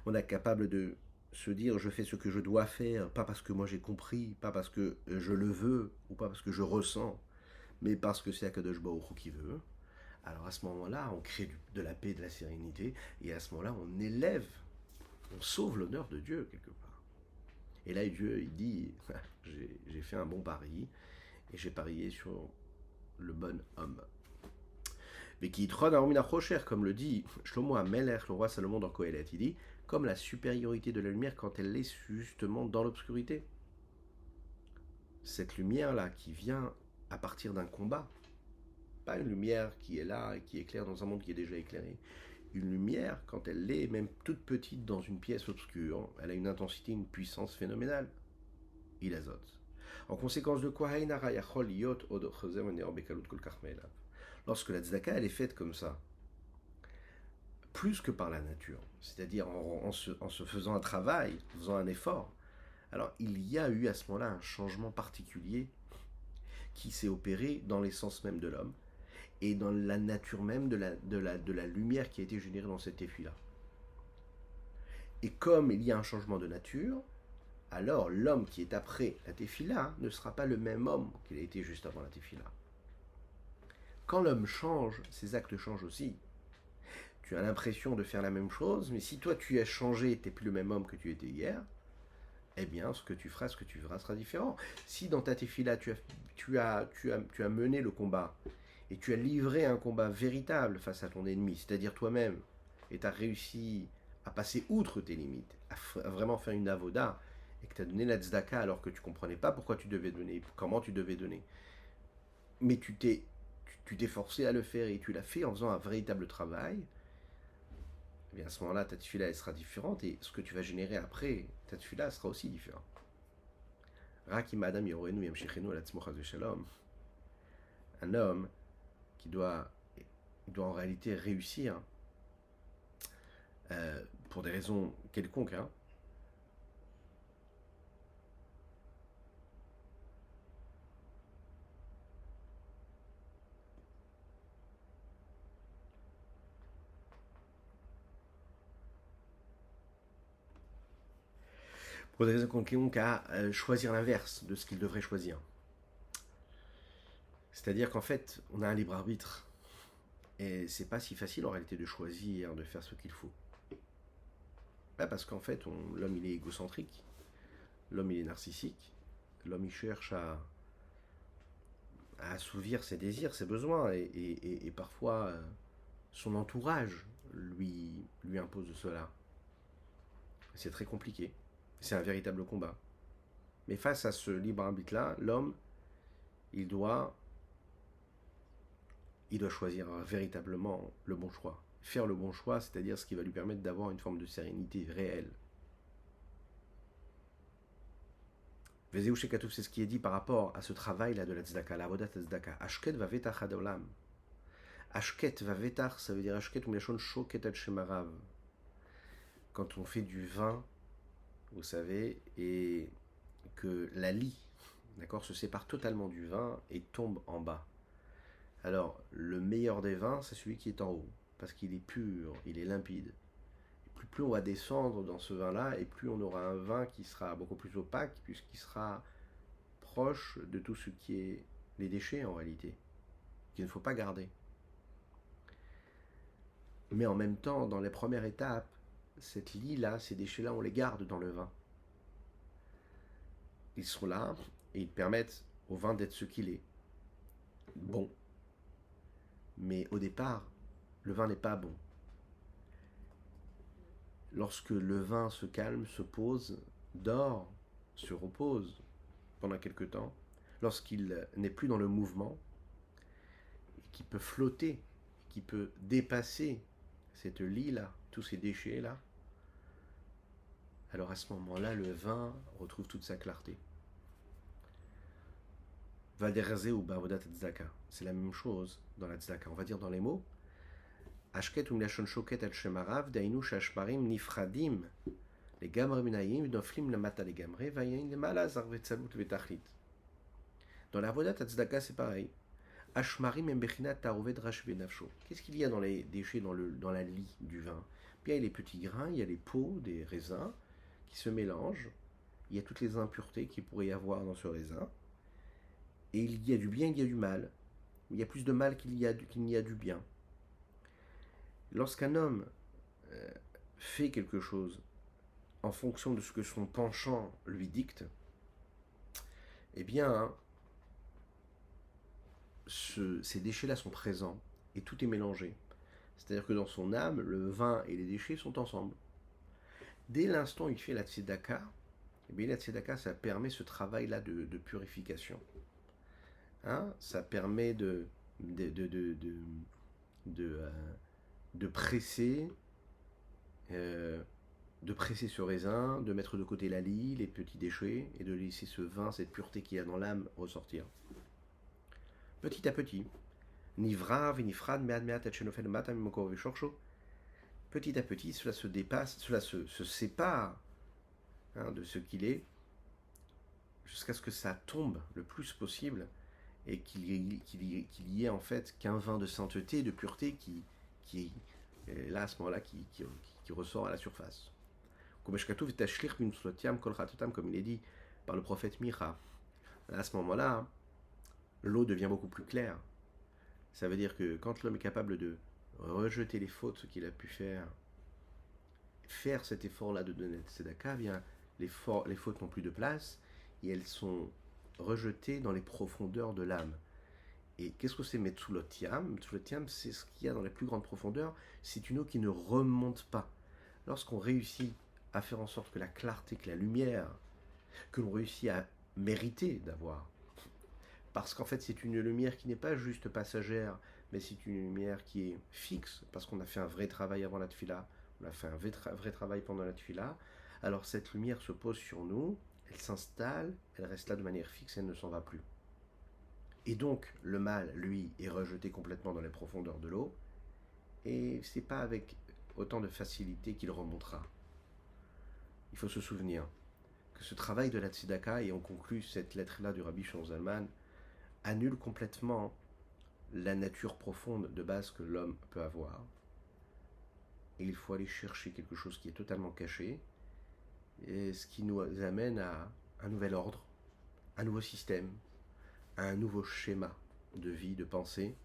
On est capable de se dire je fais ce que je dois faire, pas parce que moi j'ai compris, pas parce que je le veux, ou pas parce que je ressens, mais parce que c'est Akadosh Baruch Hu qui veut. Alors à ce moment-là, on crée de la paix, de la sérénité, et à ce moment-là, on élève, on sauve l'honneur de Dieu quelque part. Et là, Dieu, il dit, j'ai fait un bon pari, et j'ai parié sur le bon homme. Mais qui comme le dit Shlomo HaMelech, le roi Salomon dans Kohelet, il dit, comme la supériorité de la lumière quand elle est justement dans l'obscurité. Cette lumière-là qui vient à partir d'un combat, pas une lumière qui est là et qui éclaire dans un monde qui est déjà éclairé. Une lumière, quand elle est même toute petite dans une pièce obscure, elle a une intensité, une puissance phénoménale. Il azote. En conséquence de quoi, lorsque la tzedaka elle est faite comme ça, plus que par la nature, c'est-à-dire en se faisant un travail, en faisant un effort, alors il y a eu à ce moment-là un changement particulier qui s'est opéré dans l'essence même de l'homme, et dans la nature même de la lumière qui a été générée dans cette tefila. Et comme il y a un changement de nature, alors l'homme qui est après la tefila ne sera pas le même homme qu'il a été juste avant la tefila. Quand l'homme change, ses actes changent aussi. Tu as l'impression de faire la même chose, mais si toi tu as changé, tu n'es plus le même homme que tu étais hier, eh bien ce que tu feras sera différent. Si dans ta tefila tu as mené le combat, et tu as livré un combat véritable face à ton ennemi, c'est-à-dire toi-même, et tu as réussi à passer outre tes limites, à vraiment faire une avoda, et que tu as donné la tzedaka alors que tu ne comprenais pas pourquoi tu devais donner, comment tu devais donner, mais tu t'es forcé à le faire et tu l'as fait en faisant un véritable travail, eh bien à ce moment-là, ta tefila elle sera différente et ce que tu vas générer après, ta tefila sera aussi différent. Rakim Adam Yorenu Yamshechenu Alatzmochaz Shalom. Un homme qui doit en réalité réussir pour des raisons quelconques, hein. Pour des raisons quelconques à choisir l'inverse de ce qu'il devrait choisir. C'est-à-dire qu'en fait, on a un libre arbitre. Et c'est pas si facile en réalité de choisir, de faire ce qu'il faut. Bah parce qu'en fait, l'homme il est égocentrique, l'homme il est narcissique, l'homme il cherche à assouvir ses désirs, ses besoins, et parfois son entourage lui impose cela. C'est très compliqué. C'est un véritable combat. Mais face à ce libre arbitre-là, l'homme, il doit choisir véritablement le bon choix. Faire le bon choix, c'est-à-dire ce qui va lui permettre d'avoir une forme de sérénité réelle. Vezeu Shekatouf, c'est ce qui est dit par rapport à ce travail-là de la tzedaka, la avodat tzedaka. Ashket va vetach adolam. Ashket va vetach, ça veut dire ashket ou meshon shoket ad shemarav. Quand on fait du vin, vous savez, et que la lie, d'accord, se sépare totalement du vin et tombe en bas. Alors, le meilleur des vins, c'est celui qui est en haut, parce qu'il est pur, il est limpide. Et plus on va descendre dans ce vin-là, et plus on aura un vin qui sera beaucoup plus opaque, puisqu'il sera proche de tout ce qui est les déchets en réalité, qu'il ne faut pas garder. Mais en même temps, dans les premières étapes, cette lie-là, ces déchets-là, on les garde dans le vin. Ils sont là, et ils permettent au vin d'être ce qu'il est. Bon. Mais au départ, le vin n'est pas bon. Lorsque le vin se calme, se pose, dort, se repose pendant quelque temps, lorsqu'il n'est plus dans le mouvement, qui peut flotter, qui peut dépasser cette lie-là, tous ces déchets-là, alors à ce moment-là, le vin retrouve toute sa clarté. Valderazé ou Bavodat Tzedaka, c'est la même chose dans la Tzedaka. On va dire dans les mots Ashket umlashon shoket al shemarav dainu shashmarim nifradim les gamre minayim noflim lamata les gamre vayin lemala zarvetzalut vetachlit. Dans la Avodat Tzedaka, c'est pareil. Ashmarim embechinat taroved rash benafsho. Qu'est-ce qu'il y a dans les déchets dans la lie du vin? Bien, il y a les petits grains, il y a les peaux des raisins qui se mélangent. Il y a toutes les impuretés qu'il pourrait y avoir dans ce raisin. Et il y a du bien, il y a du mal. Il y a plus de mal qu'il n'y a du bien. Lorsqu'un homme fait quelque chose en fonction de ce que son penchant lui dicte, eh bien, ces déchets-là sont présents et tout est mélangé. C'est-à-dire que dans son âme, le vin et les déchets sont ensemble. Dès l'instant où il fait la tzedaka, eh bien, la tzedaka, ça permet ce travail-là de purification. Hein, ça permet de presser ce raisin, de mettre de côté la lie, les petits déchets, et de laisser ce vin, cette pureté qu'il y a dans l'âme ressortir. Petit à petit, petit à petit, cela se dépasse, cela se sépare de ce qu'il est, jusqu'à ce que ça tombe le plus possible, et qu'il y ait en fait qu'un vin de sainteté, de pureté qui est là à ce moment-là qui ressort à la surface. Comme il est dit par le prophète Micha. À ce moment-là, l'eau devient beaucoup plus claire. Ça veut dire que quand l'homme est capable de rejeter les fautes qu'il a pu faire cet effort-là de donner tzedaka, bien les fautes n'ont plus de place et elles sont rejetées dans les profondeurs de l'âme. Et qu'est-ce que c'est Metsulot Yam? Metsulot Yam, c'est ce qu'il y a dans les plus grandes profondeurs. C'est une eau qui ne remonte pas. Lorsqu'on réussit à faire en sorte que la clarté, que la lumière, que l'on réussit à mériter d'avoir, parce qu'en fait c'est une lumière qui n'est pas juste passagère, mais c'est une lumière qui est fixe, parce qu'on a fait un vrai travail avant la tefila, on a fait un vrai travail pendant la tefila, alors cette lumière se pose sur nous, elle s'installe, elle reste là de manière fixe, elle ne s'en va plus. Et donc le mal, lui, est rejeté complètement dans les profondeurs de l'eau, et c'est pas avec autant de facilité qu'il remontera. Il faut se souvenir que ce travail de la tzedaka, et on conclut cette lettre-là du Rabbi Shlomo Zalman, annule complètement la nature profonde de base que l'homme peut avoir. Et il faut aller chercher quelque chose qui est totalement caché, et ce qui nous amène à un nouvel ordre, un nouveau système, un nouveau schéma de vie, de pensée,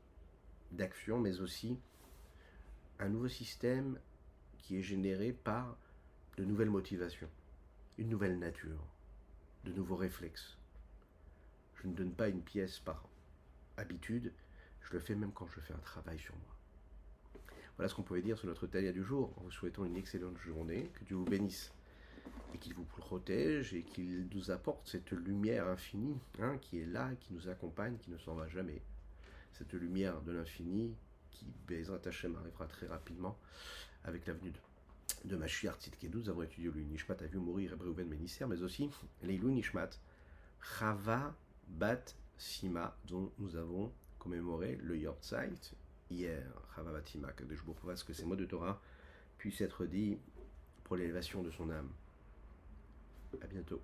d'action, mais aussi un nouveau système qui est généré par de nouvelles motivations, une nouvelle nature, de nouveaux réflexes. Je ne donne pas une pièce par habitude, je le fais même quand je fais un travail sur moi. Voilà ce qu'on pouvait dire sur notre talia du jour, en vous souhaitant une excellente journée, que Dieu vous bénisse et qu'il vous protège et qu'il nous apporte cette lumière infinie qui est là, qui nous accompagne, qui ne s'en va jamais. Cette lumière de l'infini qui, Bezrat Hashem, arrivera très rapidement avec la venue de Mashiach Tzidkenu. Nous avons étudié le Nishmat Avihu Mori Reb Reuven Menisser, mais aussi l'Eilu Nishmat Chava Bat Sima, dont nous avons commémoré le Yortzeit hier. Chava Bat Sima, que je vous fasse que ces mots de Torah puissent être dits pour l'élévation de son âme. À bientôt.